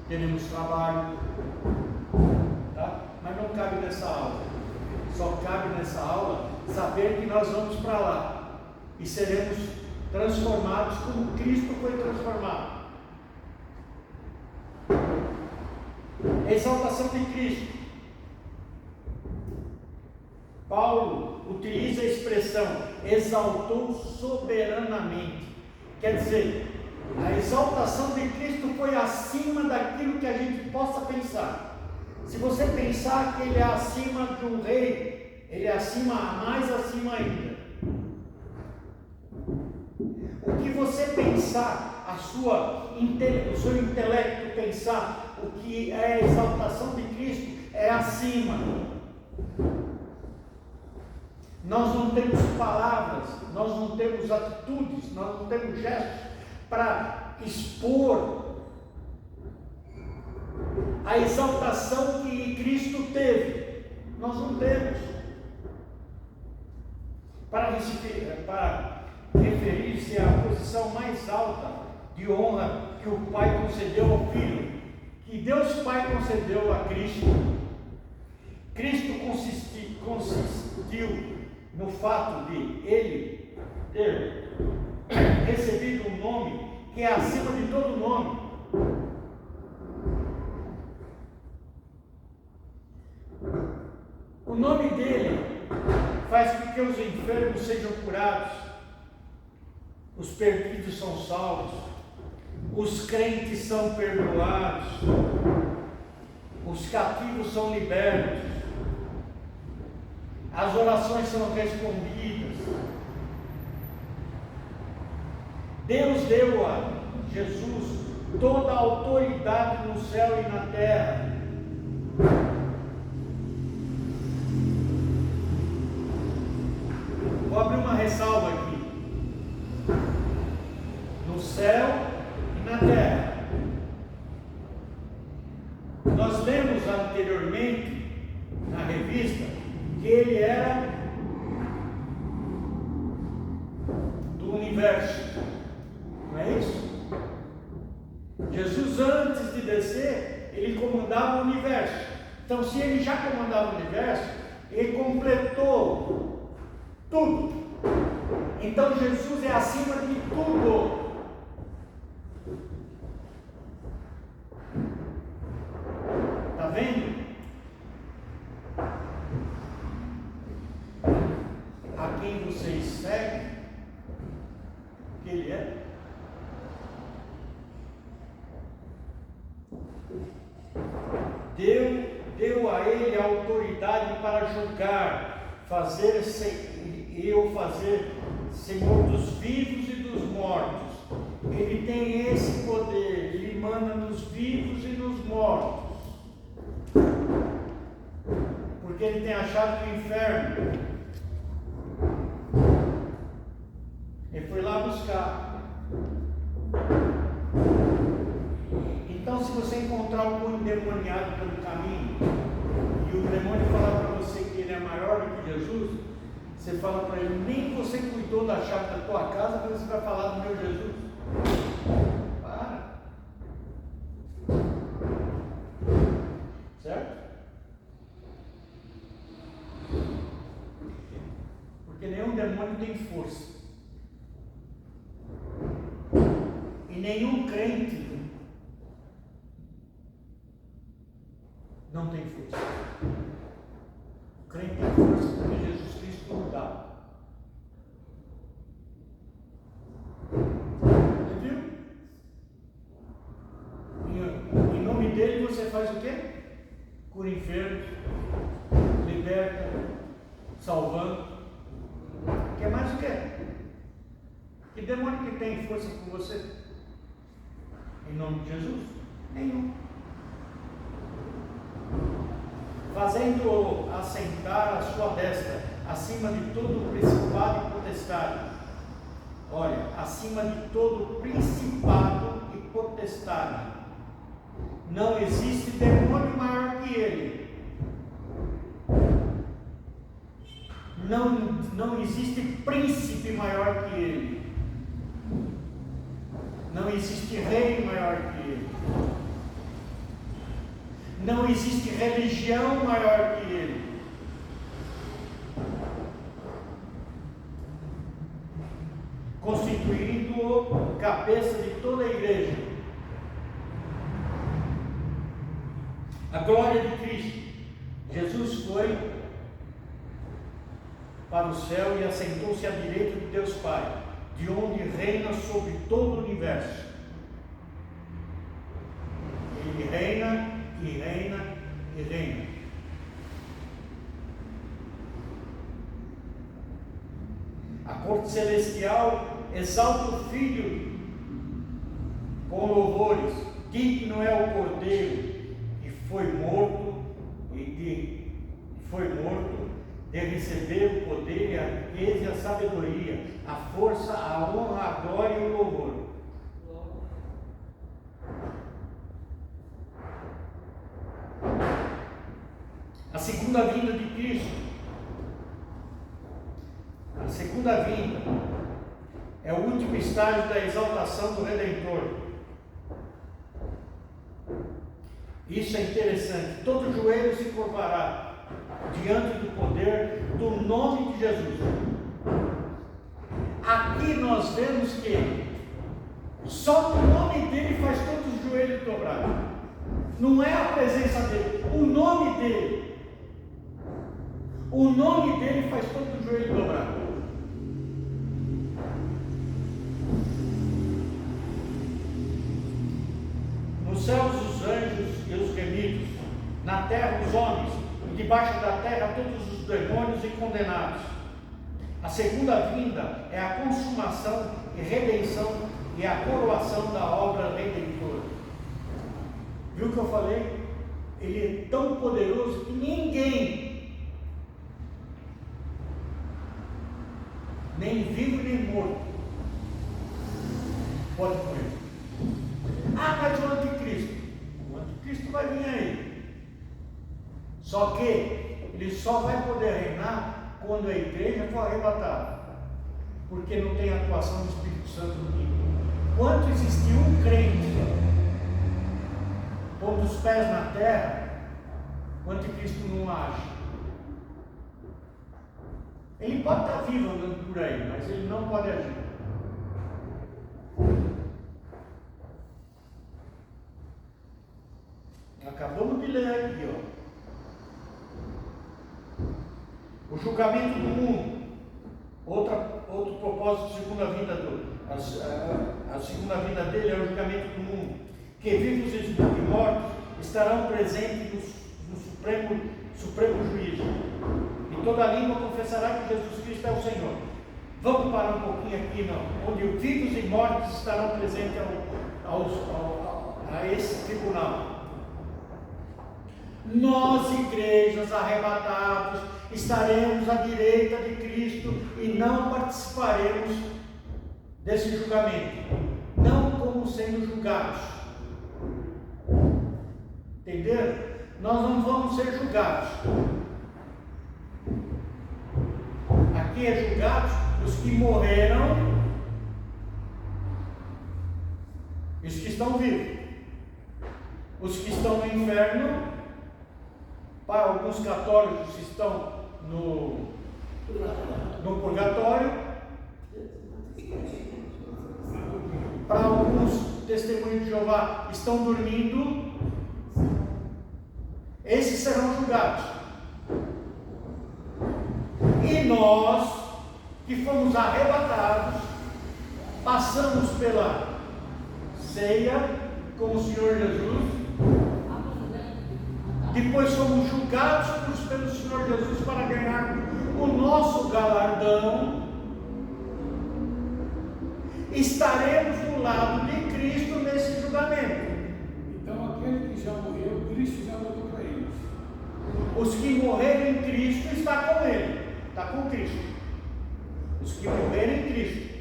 teremos trabalho, tá? Mas não cabe nessa aula. Só cabe nessa aula saber que nós vamos para lá e seremos transformados como Cristo foi transformado. Exaltação de Cristo. Paulo utiliza a expressão exaltou soberanamente. Quer dizer, a exaltação de Cristo foi acima daquilo que a gente possa pensar. Se você pensar que Ele é acima de um rei, Ele é acima, mais acima ainda. O que você pensar, o seu intelecto pensar, o que é a exaltação de Cristo, é acima. Nós não temos palavras, nós não temos atitudes, nós não temos gestos para expor a exaltação que Cristo teve. Nós não temos. Para referir-se à posição mais alta de honra que o Pai concedeu ao Filho, que Deus Pai concedeu a Cristo. Cristo consistiu no fato de Ele ter recebido um nome que é acima de todo nome. O nome dele faz com que os enfermos sejam curados, os perdidos são salvos, os crentes são perdoados, os cativos são libertos, as orações são respondidas. Deus deu a Jesus toda a autoridade no céu e na terra. Vou abrir uma ressalva aqui. No céu e na terra. Nós lemos anteriormente na revista que Ele era do universo. Não é isso? Jesus, antes de descer, Ele comandava o universo. Então, se Ele já comandava o universo, Ele completou tudo. Então Jesus é acima de tudo. Está vendo? A quem vocês seguem, que Ele é. Deu a Ele a autoridade para julgar, fazer Senhor dos vivos e dos mortos. Ele tem esse poder, Ele manda nos vivos e nos mortos, porque Ele tem a chave do inferno. Ele foi lá buscar. Então, se você encontrar algum endemoniado pelo caminho e o demônio falar para você que ele é maior do que Jesus, você fala para ele: nem você cuidou da chave da tua casa, mas você vai falar do meu Jesus. Para. Certo? Porque nenhum demônio tem força. E nenhum crente não tem força. O crente tem força porque Jesus Cristo não dá. Você viu? Em nome dele você faz o quê? Cura enfermos, liberta, salvando. Quer mais o quê? Que demônio que tem força por você? Em nome de Jesus? Nenhum. Fazendo-o assentar a sua destra, acima de todo principado e potestade. Olha, acima de todo principado e potestade. Não existe demônio maior que ele. Não existe príncipe maior que ele. Não existe rei maior que ele. Não existe religião maior que ele. constituindo-o cabeça de toda a igreja. A glória de Cristo. Jesus foi para o céu e assentou-se à direita de Deus Pai, de onde reina sobre todo o universo. Ele reina e reina e reina. A corte celestial exalta o Filho com louvores. Digno é o Cordeiro que foi morto de receber o poder, a riqueza e a sabedoria, a força, a honra, a glória e o louvor. A segunda vinda de Cristo. A segunda vinda é o último estágio da exaltação do Redentor. Isso é interessante. Todo joelho se curvará diante do poder do nome de Jesus. Aqui nós vemos que só o nome dele faz todos os joelhos dobrar. Não é a presença dele, o nome dele. O nome dele faz todo o joelho dobrar. Nos céus os anjos e os remidos, na terra os homens, e debaixo da terra todos os demônios e condenados. A segunda vinda é a consumação e redenção e a coroação da obra redentora. Viu o que eu falei? Ele é tão poderoso que ninguém, nem vivo nem morto, pode com ele. Ah, mas o anticristo vai vir aí. Só que ele só vai poder reinar quando a igreja for arrebatada, porque não tem atuação do Espírito Santo no mundo. Quando existir um crente pondo os pés na terra, o anticristo não age. Ele pode estar vivo andando por aí, mas ele não pode agir. Acabamos de ler aqui, ó. O julgamento do mundo. Outro propósito da segunda vinda a segunda vinda dele é o julgamento do mundo. Que vivos e mortos estarão presentes no supremo juízo. E toda língua confessará que Jesus Cristo é o Senhor. Vamos parar um pouquinho aqui, não. Onde vivos e mortos estarão presentes a esse tribunal. Nós, igrejas arrebatados, estaremos à direita de Cristo e não participaremos desse julgamento, não como sendo julgados. Entenderam? Nós não vamos ser julgados. Aqui é julgados os que morreram, os que estão vivos, os que estão no inferno. Para alguns católicos estão no purgatório, para alguns testemunhos de Jeová estão dormindo. Esses serão julgados. E nós, que fomos arrebatados, passamos pela ceia com o Senhor Jesus. Depois somos julgados pelo Senhor Jesus para ganhar o nosso galardão. Estaremos do lado de Cristo nesse julgamento. Então aquele que já morreu, Cristo já morreu para eles. Os que morreram em Cristo está com Ele, está com Cristo. Os que morreram em Cristo.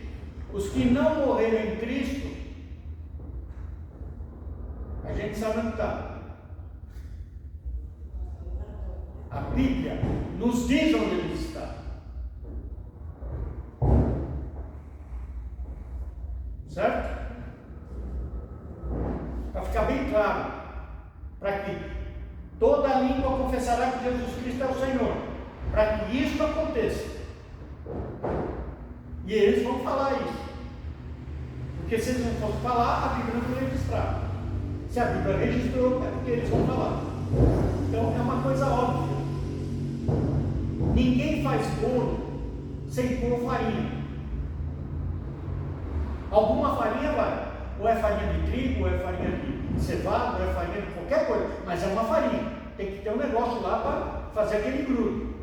Os que não morreram em Cristo, a gente sabe onde está. A Bíblia nos diz onde ele está. Certo? Para ficar bem claro, para que toda língua confessará que Jesus Cristo é o Senhor, para que isso aconteça. E eles vão falar isso. Porque se eles não fossem falar, a Bíblia não registrava. Se a Bíblia registrou, é porque eles vão falar. Então é uma coisa óbvia. Ninguém faz bolo sem pôr farinha. Alguma farinha vai. Ou é farinha de trigo, ou é farinha de cevada, ou é farinha de qualquer coisa. Mas é uma farinha. Tem que ter um negócio lá para fazer aquele grudo.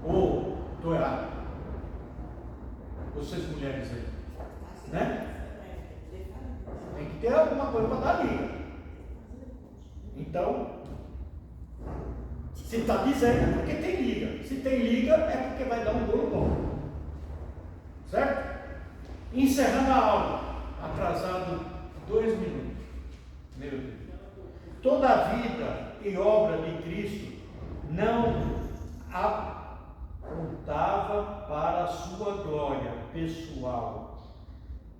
Ou estou errado? Vocês mulheres aí, né? Tem que ter alguma coisa para dar liga. Então, se está dizendo é porque tem liga. Se tem liga é porque vai dar um bolo bom. Certo? Encerrando a aula, atrasado 2 minutos. Meu Deus. Toda a vida e obra de Cristo não apontava para a sua glória pessoal.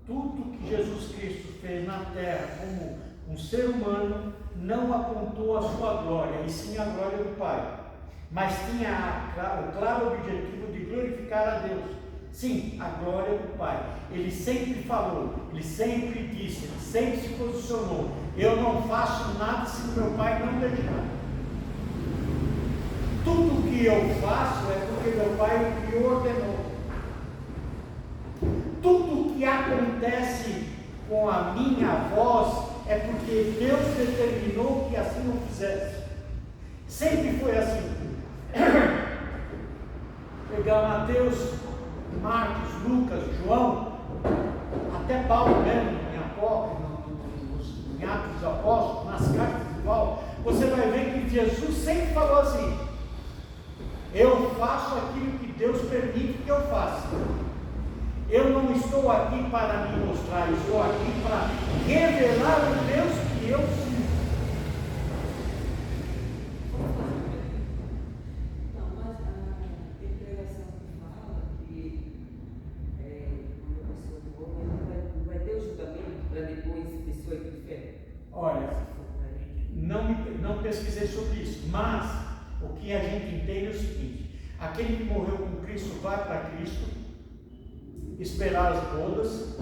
Tudo que Jesus Cristo fez na terra como um ser humano não apontou a sua glória, e sim a glória do Pai, mas tinha o claro objetivo de glorificar a Deus. Sim, a glória do Pai. Ele sempre falou, ele sempre disse, ele sempre se posicionou: eu não faço nada se meu Pai não deixar. Tudo que eu faço é porque meu Pai me ordenou. Tudo que acontece com a minha voz é porque Deus determinou que assim eu fizesse. Sempre foi assim. Pegar Mateus, Marcos, Lucas, João, até Paulo mesmo, em Atos dos Apóstolos, nas cartas de Paulo, você vai ver que Jesus sempre falou assim: eu faço aquilo que Deus permite que eu faça. Eu não estou aqui para me mostrar, eu estou aqui para revelar o Deus que eu sou. Não, mas a pregação que fala que quando a pessoa morre, não vai ter o julgamento para depois a pessoa ir para o inferno. Olha, não pesquisei sobre isso, mas o que a gente entende é o seguinte: aquele que morreu com Cristo vai para Cristo esperar as bodas.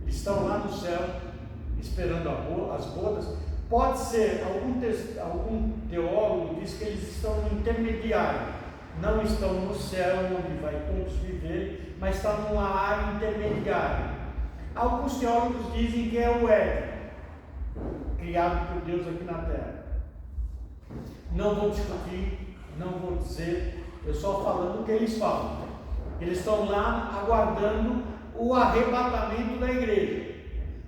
Eles estão lá no céu esperando as bodas. Pode ser, algum teólogo diz que eles estão no intermediário, não estão no céu onde vai todos viver, mas estão numa área intermediária. Alguns teólogos dizem que é o Éden, criado por Deus aqui na terra. Não vou discutir, não vou dizer, eu só falando o que eles falam. Eles estão lá aguardando o arrebatamento da igreja.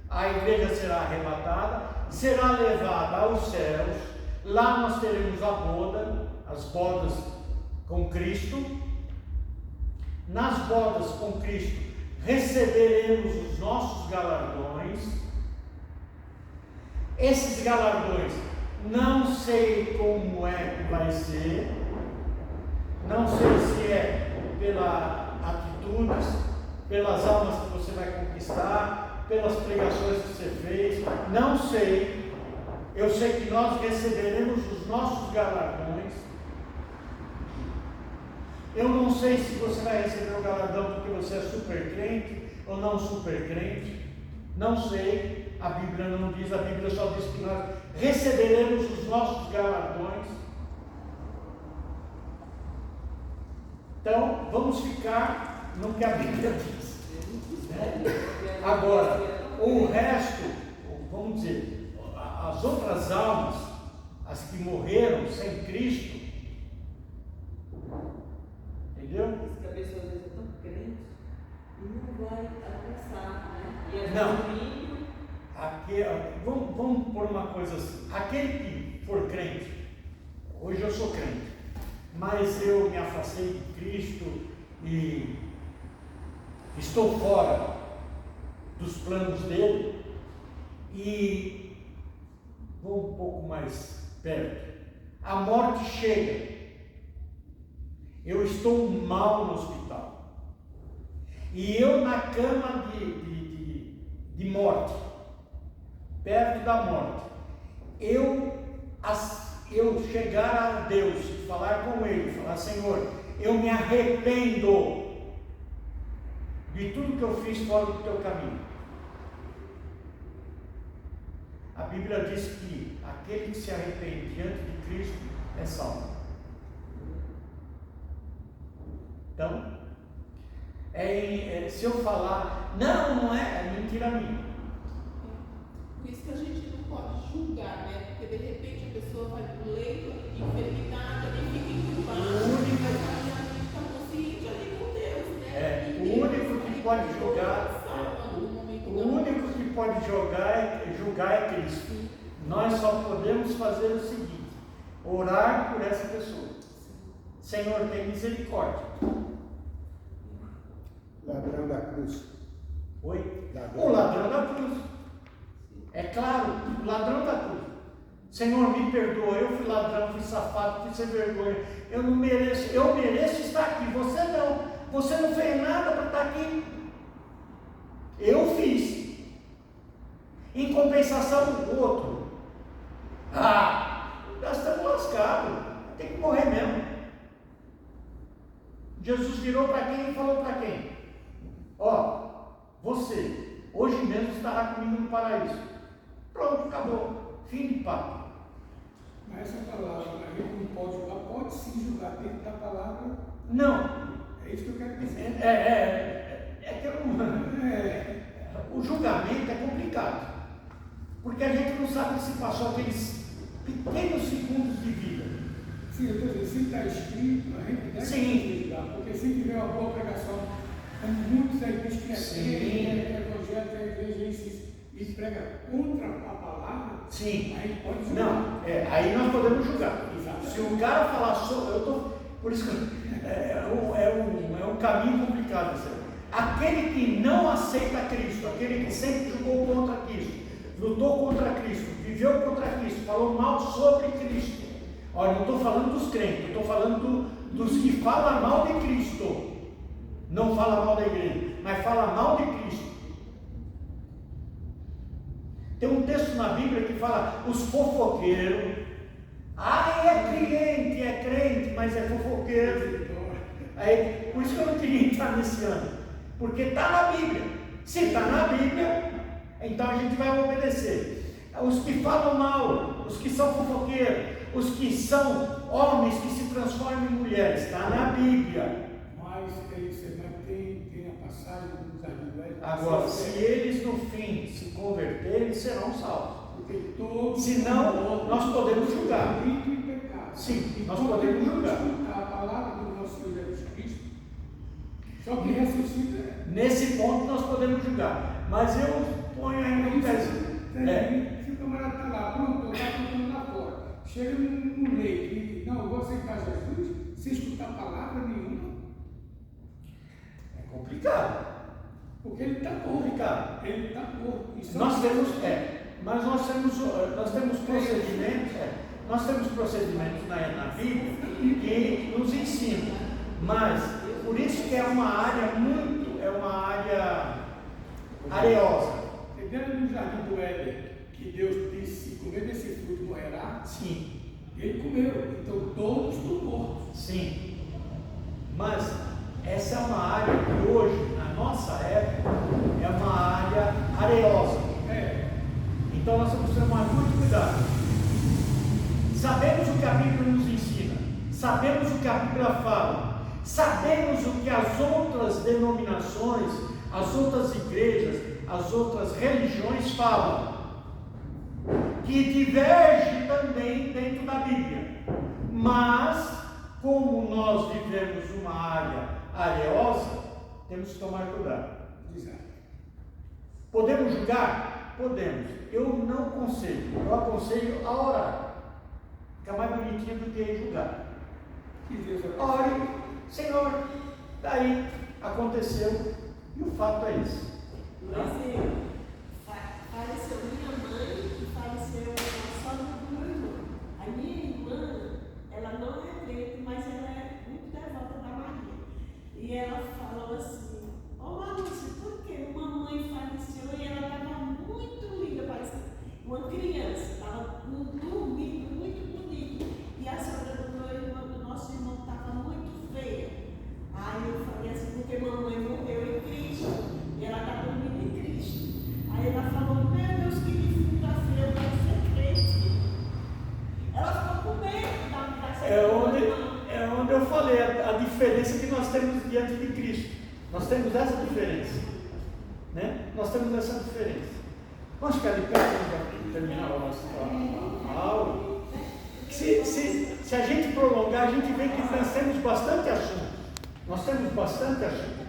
A igreja será arrebatada, será levada aos céus. Lá nós teremos a boda, as bodas com Cristo. Nas bodas com Cristo receberemos os nossos galardões. Esses galardões, não sei como é que vai ser, não sei se é pelas atitudes, pelas almas que você vai conquistar, pelas pregações que você fez, não sei. Eu sei que nós receberemos os nossos galardões. Eu não sei se você vai receber o galardão porque você é super crente ou não super crente, não sei. A Bíblia não diz, a Bíblia só diz que nós receberemos os nossos galardões. Então, vamos ficar no que a Bíblia diz. Agora, o resto, vamos dizer, as outras almas, as que morreram sem Cristo, entendeu? Porque a pessoa às vezes é tão crente e não vai alcançar, né? E Não. Vamos por uma coisa assim: aquele que for crente, hoje eu sou crente, mas eu me afastei de Cristo e estou fora dos planos dele, e vou um pouco mais perto. A morte chega, eu estou mal no hospital, e eu na cama de morte, perto da morte, eu chegar a Deus, falar com Ele, falar: Senhor, eu me arrependo de tudo que eu fiz fora do teu caminho. A Bíblia diz que aquele que se arrepende diante de Cristo é salvo. Então, se eu falar, não é mentira minha. Por isso que a gente não pode julgar, né? Porque de repente a pessoa vai para o leito de enfermidade, ali fica encurvada, mas ela está consciente ali com Deus, né? O único que pode julgar, julgar é Cristo. Nós só podemos fazer o seguinte: orar por essa pessoa. Senhor, tem misericórdia. Ladrão da cruz. Oi? Ladrão. O ladrão da cruz. É claro, o ladrão da cruz. Senhor, me perdoa, eu fui ladrão, fui safado, fui sem vergonha. Eu não mereço, eu mereço estar aqui. Você não fez nada para estar aqui. Eu fiz. Em compensação do outro. Nós estamos lascados. Tem que morrer mesmo. Jesus virou para quem e falou para quem? Você, hoje mesmo estará comigo no paraíso. Pronto, acabou. Fim de papo. Mas essa palavra, a gente não pode julgar, pode sim julgar dentro da palavra. Não. É isso que eu quero dizer. O julgamento é complicado. Porque a gente não sabe se passou aqueles pequenos segundos de vida. Sim, eu estou dizendo, se está escrito, a gente deve julgar. Porque se tiver uma boa pregação, como muitos aí dizem que é evangelho, que a igreja e prega contra a palavra, sim, aí pode julgar. Não, aí nós podemos julgar. Exatamente. Se o cara falar por isso que é um caminho complicado isso aí. Aquele que não aceita Cristo, aquele que sempre jogou contra Cristo, lutou contra Cristo, viveu contra Cristo, falou mal sobre Cristo. Olha, não estou falando dos crentes, estou falando dos que falam mal de Cristo. Não fala mal da igreja, mas fala mal de Cristo. Tem um texto na Bíblia que fala os fofoqueiros. É crente, mas é fofoqueiro. Aí, por isso que eu não queria entrar nesse ano. Porque está na Bíblia. Se está na Bíblia, então a gente vai obedecer. Os que falam mal, os que são fofoqueiros, os que são homens que se transformam em mulheres, está na Bíblia. Mas tem a passagem dos adultos. Agora, se eles no fim se converterem, serão salvos. Porque todos, senão, nós podemos julgar. Em pecado. Sim, nós podemos julgar. A palavra do nosso Senhor Jesus Cristo, só que ressuscita. Nesse ponto nós podemos julgar. Mas eu ponho ainda um pezinho. Se o camarada está lá, pronto, está tentando lá fora. Chega no leito e não, eu vou aceitar Jesus, sem escutar palavra nenhuma. É complicado. Porque ele está morto. Complicado. Ele está morto. Mas nós temos procedimentos. Nós temos procedimentos na Bíblia que nos ensinam. Mas por isso que é uma área areosa. Dentro do jardim do Éden, que Deus disse: comer desse fruto morrerá. Sim. Ele comeu, então todos estão mortos. Sim. Mas essa é uma área que hoje, na nossa época, é uma área areosa. Então nós temos que tomar muito cuidado. Sabemos o que a Bíblia nos ensina, sabemos o que a Bíblia fala, sabemos o que as outras denominações, as outras igrejas, as outras religiões falam, que diverge também dentro da Bíblia. Mas, como nós vivemos uma área areosa, temos que tomar cuidado. Podemos julgar? Podemos. Eu não aconselho, eu aconselho a orar. Fica mais bonitinho do que julgar. Ore, Senhor, daí aconteceu, e o fato é esse. Faleceu minha mãe e faleceu a sogra do meu irmão. A minha irmã, ela não é crente, mas ela é muito devota da Maria. E ela falou assim: Márcia, por que uma mãe faleceu e ela estava muito linda, parecia uma criança, estava dormindo muito bonita. E a sogra do meu irmão, do nosso irmão, estava muito feia. Aí eu falei assim: porque mamãe morreu em Cristo. diferença que nós temos diante de Cristo. Nós temos essa diferença. Né? Nós temos essa diferença. Vamos ficar de pé para terminar a nossa aula. Se a gente prolongar, a gente vê que nós temos bastante assunto. Nós temos bastante assunto.